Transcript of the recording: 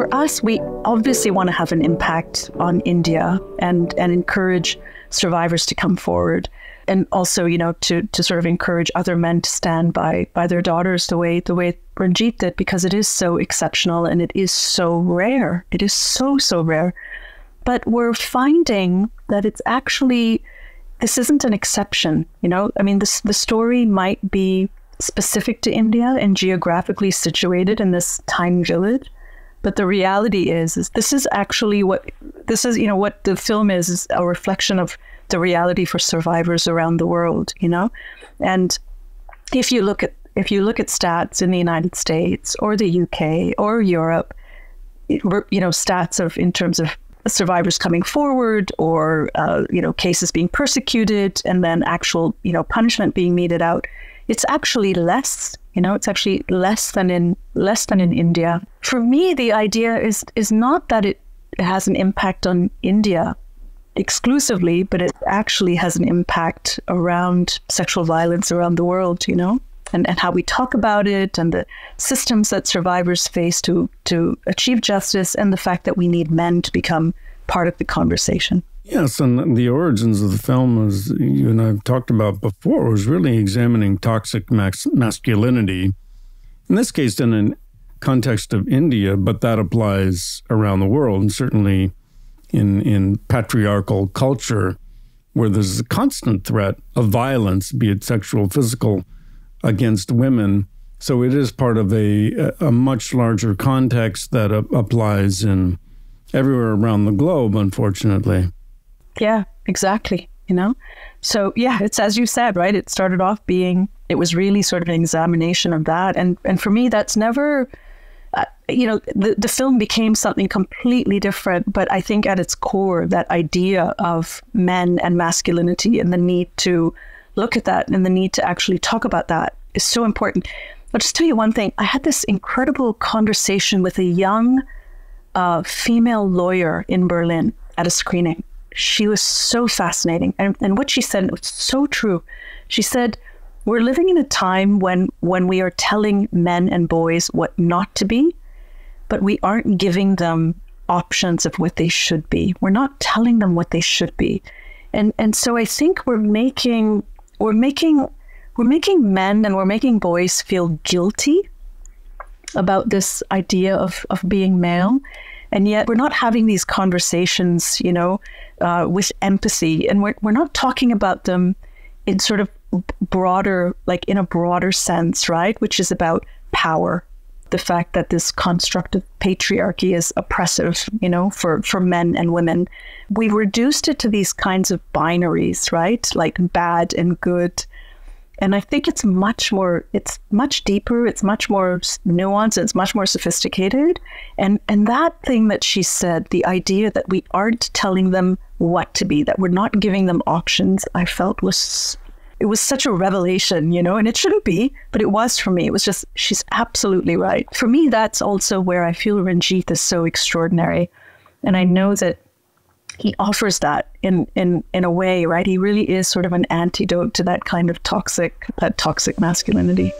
for us, we obviously want to have an impact on India and encourage survivors to come forward. And also, to sort of encourage other men to stand by their daughters the way Ranjit did, because it is so exceptional and it is so rare. It is so, so rare. But we're finding that it's actually, this isn't an exception, I mean, the story might be specific to India and geographically situated in this tiny village. But the reality is this is actually what the film is a reflection of the reality for survivors around the world, And if you look at stats in the United States or the UK or Europe, stats in terms of survivors coming forward or, cases being persecuted and then actual, punishment being meted out, it's actually less, it's actually less than in India. For me, the idea is not that it has an impact on India exclusively, but it actually has an impact around sexual violence around the world, and how we talk about it and the systems that survivors face to achieve justice, and the fact that we need men to become part of the conversation. Yes, and the origins of the film, as you and I have talked about before, was really examining toxic masculinity. In this case, in a context of India, but that applies around the world, and certainly in patriarchal culture, where there's a constant threat of violence, be it sexual, physical, against women. So it is part of a much larger context that applies in everywhere around the globe, unfortunately. Yeah, exactly. So yeah, it's as you said, right? It started off it was really sort of an examination of that. And for me, that's never, the film became something completely different. But I think at its core, that idea of men and masculinity and the need to look at that and the need to actually talk about that is so important. I'll just tell you one thing. I had this incredible conversation with a young female lawyer in Berlin at a screening. She was so fascinating. And what she said was so true. She said, we're living in a time when we are telling men and boys what not to be, but we aren't giving them options of what they should be. We're not telling them what they should be. And so I think we're making men and we're making boys feel guilty about this idea of being male. And yet we're not having these conversations, with empathy. And we're not talking about them in sort of broader, like in a broader sense, right? Which is about power. The fact that this construct of patriarchy is oppressive, for men and women. We've reduced it to these kinds of binaries, right? Like bad and good. And I think it's much deeper, it's much more nuanced, it's much more sophisticated. And that thing that she said, the idea that we aren't telling them what to be, that we're not giving them options, I felt it was such a revelation, and it shouldn't be, but it was for me. It was just, she's absolutely right. For me, that's also where I feel Ranjit is so extraordinary. And I know that he offers that in a way, right? He really is sort of an antidote to that kind of toxic masculinity.